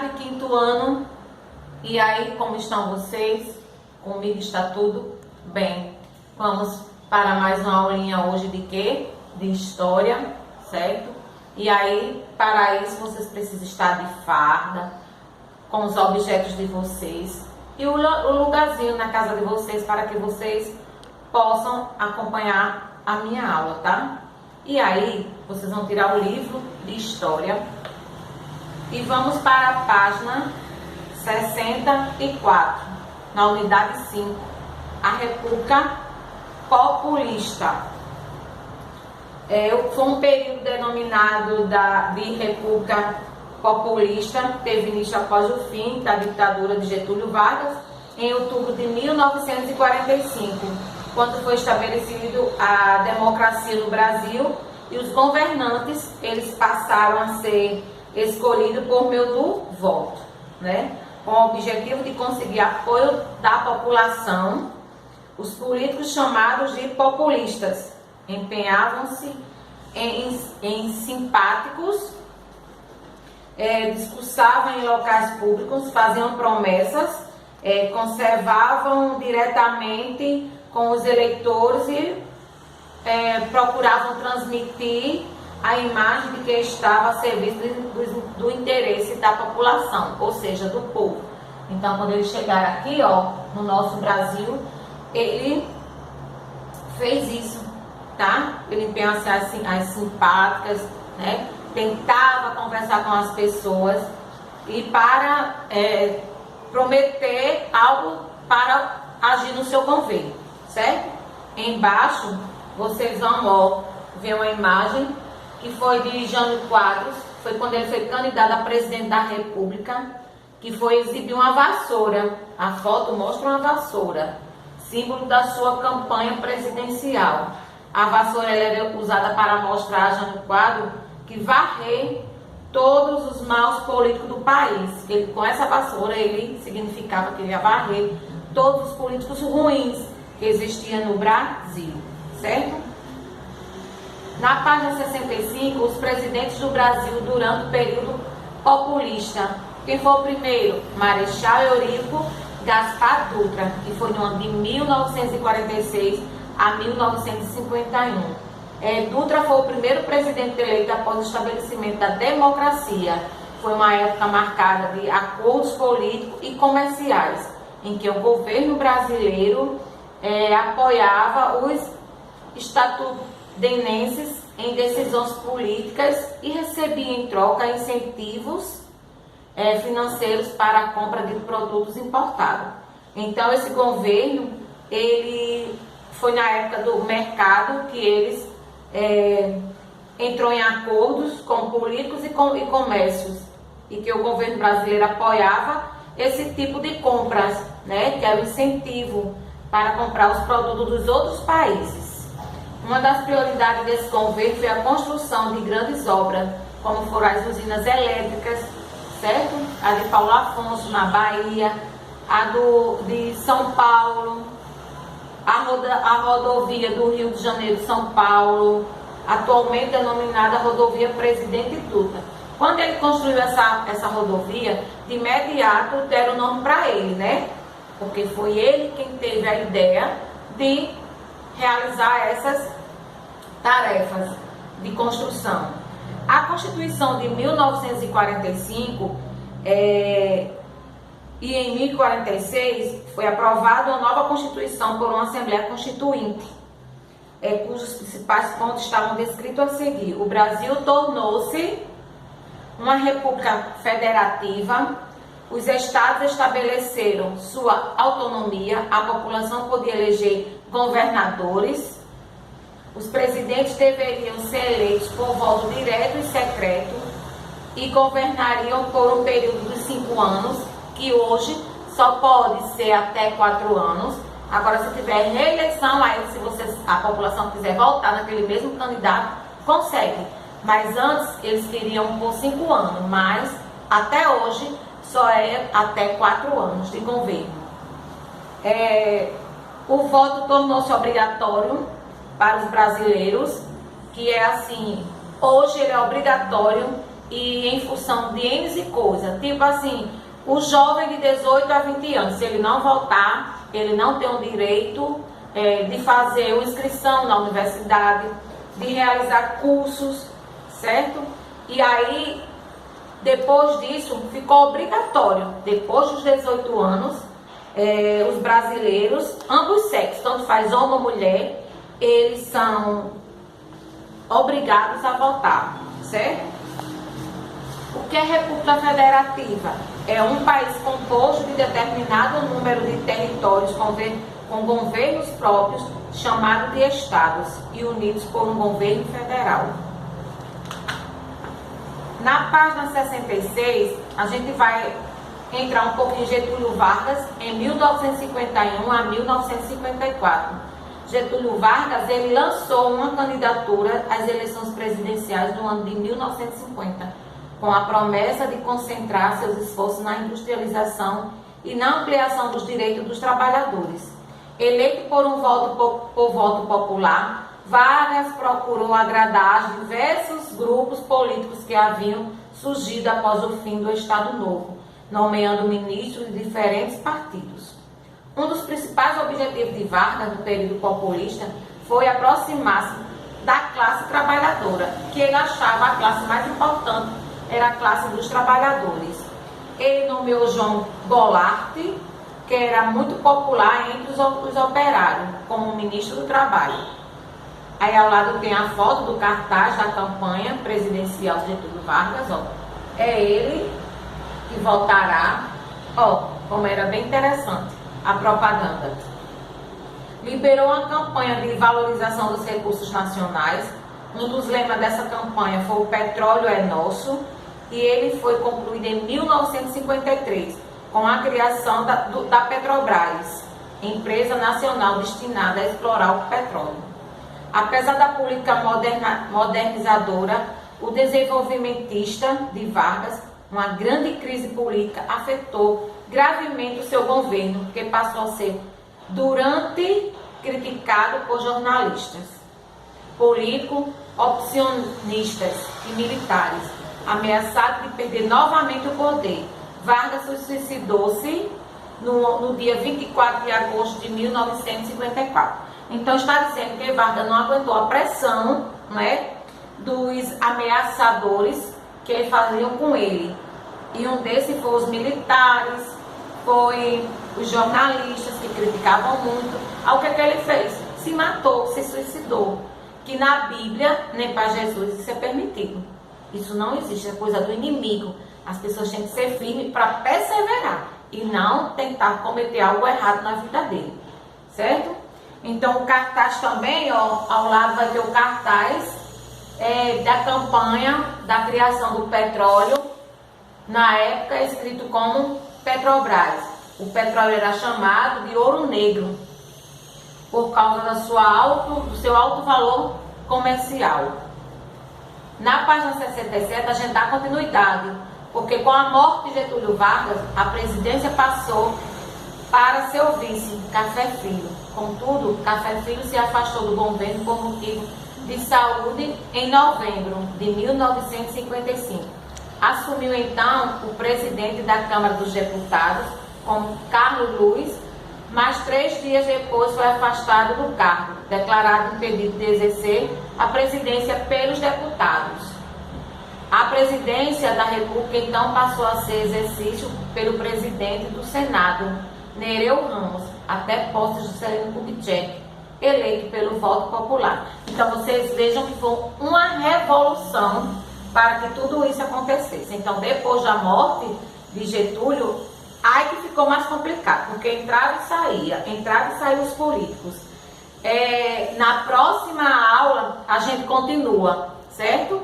de quinto ano. E aí, como estão vocês? Comigo está tudo bem. Vamos para mais uma aulinha hoje de quê? De história, certo? E aí, para isso, vocês precisam estar de farda, com os objetos de vocês e o lugarzinho na casa de vocês para que vocês possam acompanhar a minha aula, tá? E aí, vocês vão tirar o livro de história e vamos para a página 64, na unidade 5, a República Populista. Foi um período denominado de República Populista, teve início após o fim da ditadura de Getúlio Vargas, em outubro de 1945, quando foi estabelecido a democracia no Brasil e os governantes, eles passaram a ser escolhidos por meio do voto, né? Com o objetivo de conseguir apoio da população. Os políticos chamados de populistas empenhavam-se em simpáticos, discursavam em locais públicos, faziam promessas, conservavam diretamente com os eleitores e procuravam transmitir a imagem de que estava a serviço do interesse da população, ou seja, do povo. Então, quando ele chegar aqui, ó, no nosso Brasil, ele fez isso, tá? Ele empenhava-se as simpáticas, né? Tentava conversar com as pessoas e para prometer algo para agir no seu governo, certo? Embaixo, vocês vão, ó, ver uma imagem que foi de Jânio Quadros, foi quando ele foi candidato a presidente da República, que foi exibir uma vassoura. A foto mostra uma vassoura, símbolo da sua campanha presidencial. A vassoura era usada para mostrar a Jânio Quadros que varrer todos os maus políticos do país. Ele, com essa vassoura, ele significava que ele ia varrer todos os políticos ruins que existiam no Brasil, certo? Na página 65, os presidentes do Brasil durante o período populista. Quem foi o primeiro? Marechal Eurico Gaspar Dutra, que foi no ano de 1946 a 1951. Dutra foi o primeiro presidente eleito após o estabelecimento da democracia. Foi uma época marcada de acordos políticos e comerciais, em que o governo brasileiro apoiava os estadunidenses em decisões políticas e recebia em troca incentivos financeiros para a compra de produtos importados. Então, esse governo, ele foi na época do mercado que eles entrou em acordos com políticos e comércios, e que o governo brasileiro apoiava esse tipo de compras, né, que era o incentivo para comprar os produtos dos outros países. Uma das prioridades desse governo foi a construção de grandes obras, como foram as usinas elétricas, certo? A de Paulo Afonso, na Bahia, de São Paulo, a rodovia do Rio de Janeiro, São Paulo, atualmente denominada rodovia Presidente Dutra. Quando ele construiu essa rodovia, de imediato deram o nome para ele, né? Porque foi ele quem teve a ideia de realizar essas tarefas de construção. A Constituição de 1945 e em 1046 foi aprovada uma nova Constituição por uma Assembleia Constituinte, cujos principais pontos estavam descritos a seguir. O Brasil tornou-se uma república federativa, os estados estabeleceram sua autonomia, a população podia eleger governadores, os presidentes deveriam ser eleitos por voto direto e secreto e governariam por um período de 5 anos, que hoje só pode ser até 4 anos. Agora, se tiver reeleição, aí se a população quiser voltar naquele mesmo candidato, consegue. Mas antes, eles queriam por 5 anos, mas até hoje só é até 4 anos de governo. O voto tornou-se obrigatório para os brasileiros, que é assim, hoje ele é obrigatório e em função de N e coisas. Tipo assim, o jovem de 18 a 20 anos, se ele não votar, ele não tem o direito de fazer uma inscrição na universidade, de realizar cursos, certo? E aí, depois disso, ficou obrigatório, depois dos 18 anos, os brasileiros, ambos sexos, tanto faz homem ou mulher, eles são obrigados a votar, certo? O que é República Federativa? É um país composto de determinado número de territórios com governos próprios, chamado de estados, e unidos por um governo federal. Na página 66, a gente vai entrar um pouco em Getúlio Vargas, em 1951 a 1954. Getúlio Vargas, ele lançou uma candidatura às eleições presidenciais no ano de 1950, com a promessa de concentrar seus esforços na industrialização e na ampliação dos direitos dos trabalhadores. Eleito por voto popular, Vargas procurou agradar diversos grupos políticos que haviam surgido após o fim do Estado Novo, nomeando ministros de diferentes partidos. Um dos principais objetivos de Vargas no período populista foi aproximar-se da classe trabalhadora, que ele achava a classe mais importante era a classe dos trabalhadores. Ele nomeou João Goulart, que era muito popular entre os operários, como ministro do Trabalho. Aí ao lado tem a foto do cartaz da campanha presidencial de Getúlio Vargas, ó. É ele que votará, ó, como era bem interessante a propaganda. Liberou uma campanha de valorização dos recursos nacionais. Um dos lemas dessa campanha foi o petróleo é nosso, e ele foi concluído em 1953, com a criação da Petrobras, empresa nacional destinada a explorar o petróleo. Apesar da política modernizadora, o desenvolvimentista de Vargas, uma grande crise política afetou gravemente o seu governo, que passou a ser criticado por jornalistas, políticos, opcionistas e militares, ameaçado de perder novamente o poder. Vargas suicidou-se no dia 24 de agosto de 1954. Então está dizendo que Vargas não aguentou a pressão, né, dos ameaçadores que faziam com ele. E um desses foi os militares, foi os jornalistas que criticavam muito. Ao que ele fez? Se matou, se suicidou. Que na Bíblia, nem para Jesus, isso é permitido. Isso não existe, é coisa do inimigo. As pessoas têm que ser firmes para perseverar e não tentar cometer algo errado na vida dele, certo? Então o cartaz também, ó, ao lado vai ter o cartaz da campanha da criação do petróleo, na época escrito como Petrobras. O petróleo era chamado de ouro negro, por causa do seu alto valor comercial. Na página 67 a gente dá continuidade, porque com a morte de Getúlio Vargas, a presidência passou para seu vice, Café Filho. Contudo, Café Filho se afastou do governo por motivo de saúde em novembro de 1955. Assumiu então o presidente da Câmara dos Deputados, como Carlos Luiz, mas 3 dias depois foi afastado do cargo, declarado impedido de exercer a presidência pelos deputados. A presidência da República então passou a ser exercício pelo presidente do Senado, Nereu Ramos, até posse de Juscelino Kubitschek, eleito pelo voto popular. Então vocês vejam que foi uma revolução para que tudo isso acontecesse. Então depois da morte de Getúlio, aí que ficou mais complicado, porque entrava e saíam os políticos. Na próxima aula a gente continua, certo?